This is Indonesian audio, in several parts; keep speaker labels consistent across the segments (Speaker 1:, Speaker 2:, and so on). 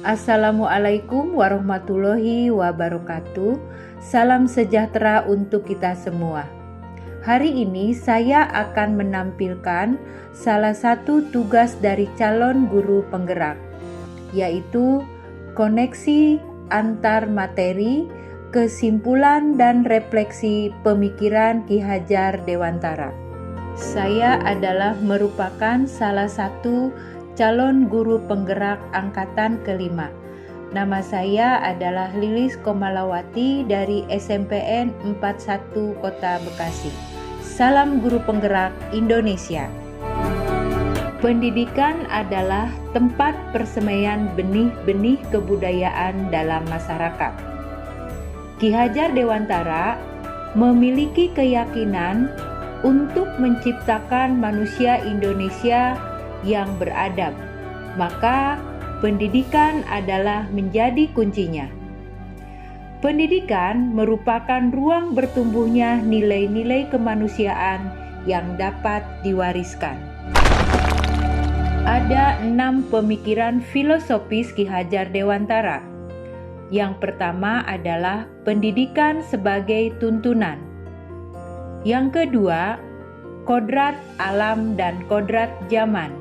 Speaker 1: Assalamualaikum warahmatullahi wabarakatuh. Salam sejahtera untuk kita semua. Hari ini saya akan menampilkan salah satu tugas dari calon guru penggerak, yaitu koneksi antar materi, kesimpulan dan refleksi pemikiran Ki Hajar Dewantara. Saya merupakan salah satu calon guru penggerak angkatan kelima. Nama saya adalah Lilis Komalawati dari SMPN 41 Kota Bekasi. Salam guru penggerak Indonesia. Pendidikan adalah tempat persemaian benih-benih kebudayaan dalam masyarakat. Ki Hajar Dewantara memiliki keyakinan untuk menciptakan manusia Indonesia yang beradab, maka pendidikan adalah menjadi kuncinya. Pendidikan merupakan ruang bertumbuhnya nilai-nilai kemanusiaan yang dapat diwariskan. Ada 6 pemikiran filosofis Ki Hajar Dewantara. Yang pertama adalah pendidikan sebagai tuntunan. Yang kedua, kodrat alam dan kodrat zaman.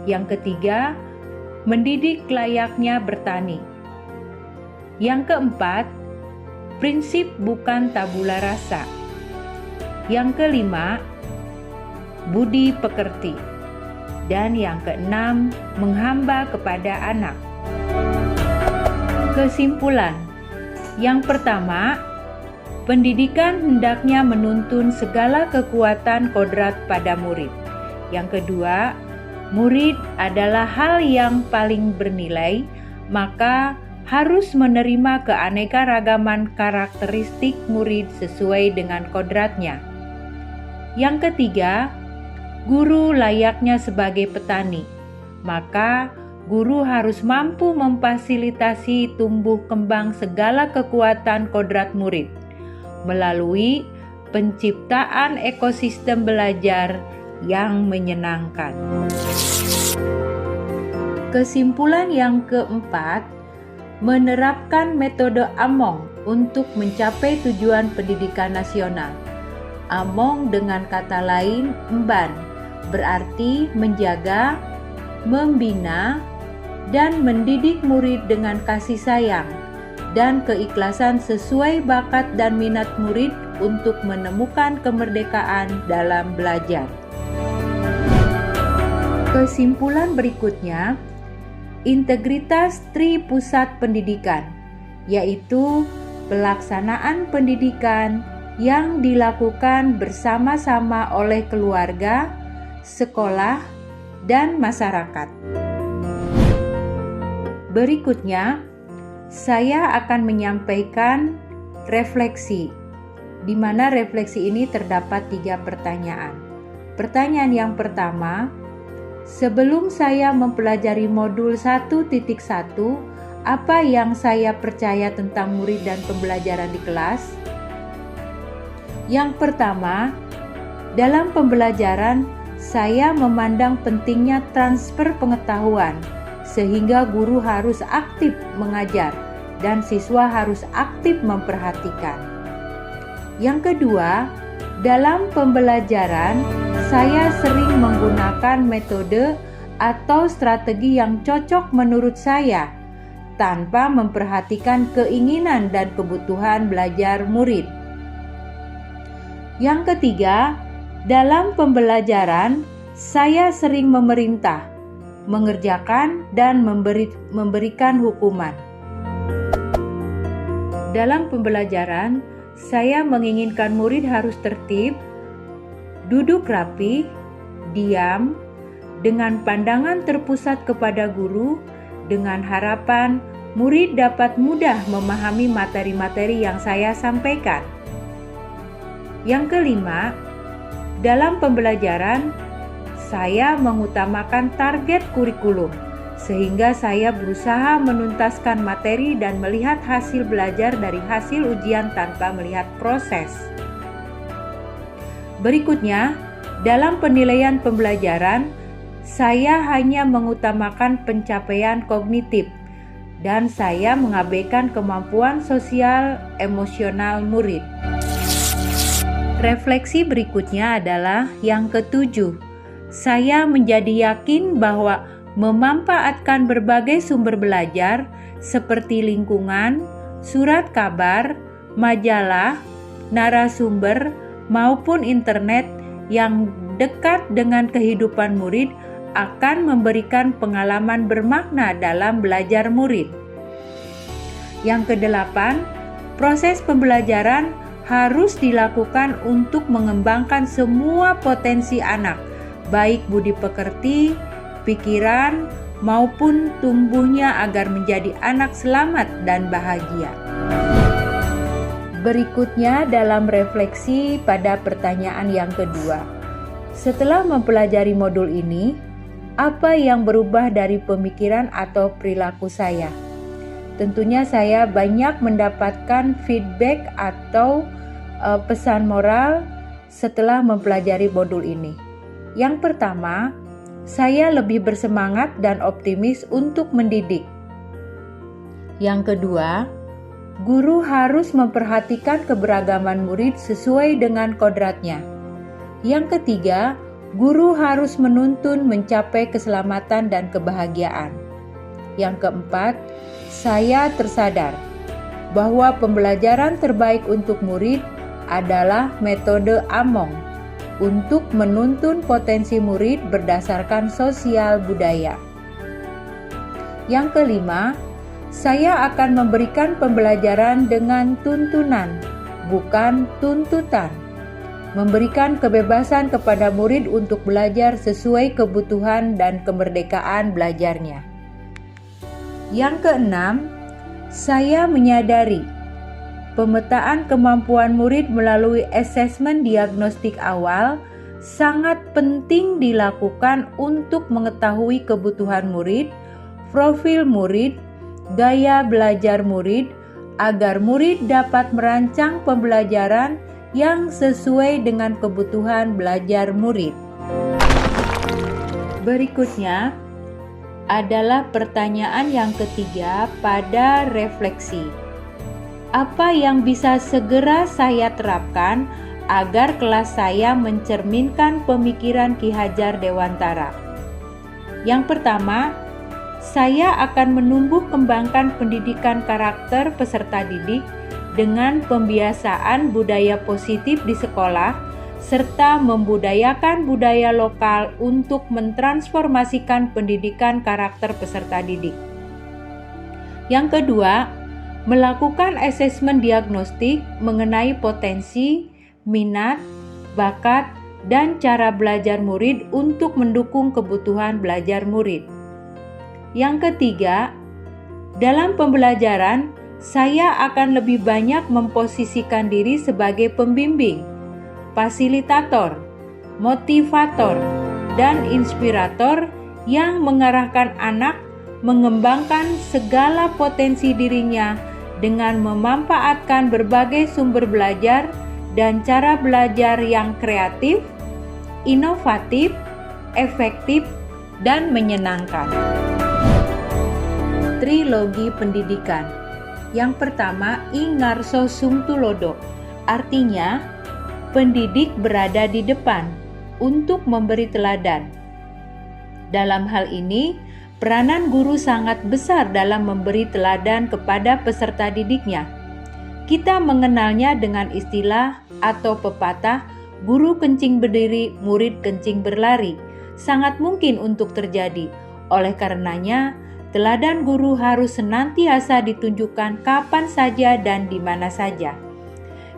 Speaker 1: Yang ketiga, mendidik layaknya bertani. Yang keempat, prinsip bukan tabula rasa. Yang kelima, budi pekerti. Dan yang keenam, menghamba kepada anak. Kesimpulan. Yang pertama, pendidikan hendaknya menuntun segala kekuatan kodrat pada murid. Yang kedua, murid adalah hal yang paling bernilai, maka harus menerima keanekaragaman karakteristik murid sesuai dengan kodratnya. Yang ketiga, guru layaknya sebagai petani, maka guru harus mampu memfasilitasi tumbuh kembang segala kekuatan kodrat murid melalui penciptaan ekosistem belajar yang menyenangkan. Kesimpulan yang keempat, menerapkan metode AMONG untuk mencapai tujuan pendidikan nasional. AMONG dengan kata lain emban, berarti menjaga, membina, dan mendidik murid dengan kasih sayang dan keikhlasan sesuai bakat dan minat murid untuk menemukan kemerdekaan dalam belajar. Kesimpulan berikutnya, integritas Tri Pusat Pendidikan, yaitu pelaksanaan pendidikan yang dilakukan bersama-sama oleh keluarga, sekolah, dan masyarakat. Berikutnya, saya akan menyampaikan refleksi, di mana refleksi ini terdapat 3 pertanyaan. Pertanyaan yang pertama, sebelum saya mempelajari modul 1.1, apa yang saya percaya tentang murid dan pembelajaran di kelas? Yang pertama, dalam pembelajaran, saya memandang pentingnya transfer pengetahuan, sehingga guru harus aktif mengajar dan siswa harus aktif memperhatikan. Yang kedua, dalam pembelajaran, saya sering menggunakan metode atau strategi yang cocok menurut saya, tanpa memperhatikan keinginan dan kebutuhan belajar murid. Yang ketiga, dalam pembelajaran, saya sering memerintah, mengerjakan, dan memberikan hukuman. Dalam pembelajaran, saya menginginkan murid harus tertib, duduk rapi, diam, dengan pandangan terpusat kepada guru, dengan harapan murid dapat mudah memahami materi-materi yang saya sampaikan. Yang kelima, dalam pembelajaran, saya mengutamakan target kurikulum, sehingga saya berusaha menuntaskan materi dan melihat hasil belajar dari hasil ujian tanpa melihat proses. Berikutnya, dalam penilaian pembelajaran, saya hanya mengutamakan pencapaian kognitif dan saya mengabaikan kemampuan sosial emosional murid. Refleksi berikutnya adalah yang ketujuh. Saya menjadi yakin bahwa memanfaatkan berbagai sumber belajar seperti lingkungan, surat kabar, majalah, narasumber, maupun internet yang dekat dengan kehidupan murid akan memberikan pengalaman bermakna dalam belajar murid. Yang kedelapan, proses pembelajaran harus dilakukan untuk mengembangkan semua potensi anak, baik budi pekerti, pikiran, maupun tumbuhnya agar menjadi anak selamat dan bahagia. Berikutnya dalam refleksi pada pertanyaan yang kedua. Setelah mempelajari modul ini, apa yang berubah dari pemikiran atau perilaku saya? Tentunya saya banyak mendapatkan feedback atau pesan moral setelah mempelajari modul ini. Yang pertama, saya lebih bersemangat dan optimis untuk mendidik. Yang kedua, guru harus memperhatikan keberagaman murid sesuai dengan kodratnya. Yang ketiga, guru harus menuntun mencapai keselamatan dan kebahagiaan. Yang keempat, saya tersadar bahwa pembelajaran terbaik untuk murid adalah metode Among untuk menuntun potensi murid berdasarkan sosial budaya. Yang kelima, saya akan memberikan pembelajaran dengan tuntunan, bukan tuntutan. Memberikan kebebasan kepada murid untuk belajar sesuai kebutuhan dan kemerdekaan belajarnya. Yang keenam, saya menyadari pemetaan kemampuan murid melalui asesmen diagnostik awal sangat penting dilakukan untuk mengetahui kebutuhan murid, profil murid, gaya belajar murid, agar murid dapat merancang pembelajaran yang sesuai dengan kebutuhan belajar murid. Berikutnya adalah pertanyaan yang ketiga pada refleksi. Apa yang bisa segera saya terapkan agar kelas saya mencerminkan pemikiran Ki Hajar Dewantara? Yang pertama, saya akan menumbuh kembangkan pendidikan karakter peserta didik dengan pembiasaan budaya positif di sekolah, serta membudayakan budaya lokal untuk mentransformasikan pendidikan karakter peserta didik. Yang kedua, melakukan asesmen diagnostik mengenai potensi, minat, bakat, dan cara belajar murid untuk mendukung kebutuhan belajar murid. Yang ketiga, dalam pembelajaran, saya akan lebih banyak memposisikan diri sebagai pembimbing, fasilitator, motivator, dan inspirator yang mengarahkan anak mengembangkan segala potensi dirinya dengan memanfaatkan berbagai sumber belajar dan cara belajar yang kreatif, inovatif, efektif, dan menyenangkan. Trilogi pendidikan. Yang pertama, Ingarso Sumtulodo, artinya pendidik berada di depan untuk memberi teladan. Dalam hal ini, peranan guru sangat besar dalam memberi teladan kepada peserta didiknya. Kita mengenalnya dengan istilah atau pepatah, guru kencing berdiri, murid kencing berlari. Sangat mungkin untuk terjadi. Oleh karenanya, teladan guru harus senantiasa ditunjukkan kapan saja dan di mana saja.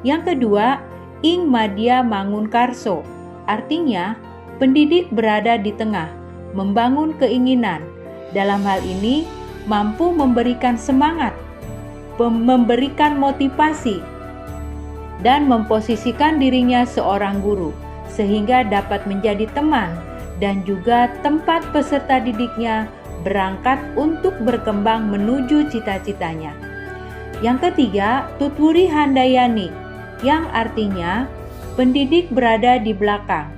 Speaker 1: Yang kedua, Ing Madya Mangunkarso, artinya pendidik berada di tengah, membangun keinginan. Dalam hal ini, mampu memberikan semangat, memberikan motivasi, dan memposisikan dirinya seorang guru, sehingga dapat menjadi teman dan juga tempat peserta didiknya berangkat untuk berkembang menuju cita-citanya. Yang ketiga, Tutwuri Handayani, yang artinya pendidik berada di belakang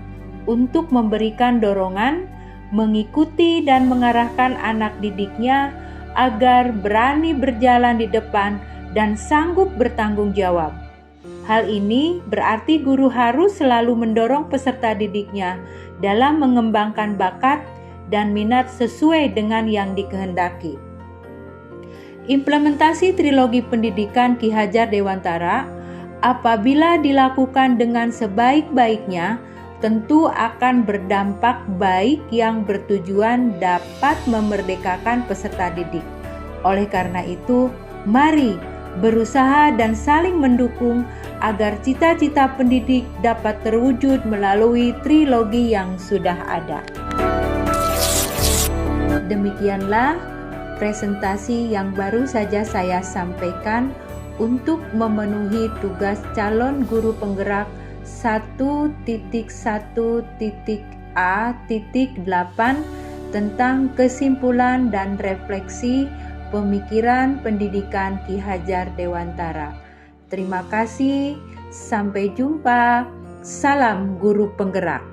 Speaker 1: untuk memberikan dorongan, mengikuti dan mengarahkan anak didiknya agar berani berjalan di depan dan sanggup bertanggung jawab. Hal ini berarti guru harus selalu mendorong peserta didiknya dalam mengembangkan bakat dan minat sesuai dengan yang dikehendaki. Implementasi trilogi pendidikan Ki Hajar Dewantara apabila dilakukan dengan sebaik-baiknya tentu akan berdampak baik yang bertujuan dapat memerdekakan peserta didik. Oleh karena itu, mari berusaha dan saling mendukung agar cita-cita pendidik dapat terwujud melalui trilogi yang sudah ada. Demikianlah presentasi yang baru saja saya sampaikan untuk memenuhi tugas calon guru penggerak 1.1.A.8 tentang kesimpulan dan refleksi pemikiran pendidikan Ki Hajar Dewantara. Terima kasih, sampai jumpa. Salam guru penggerak.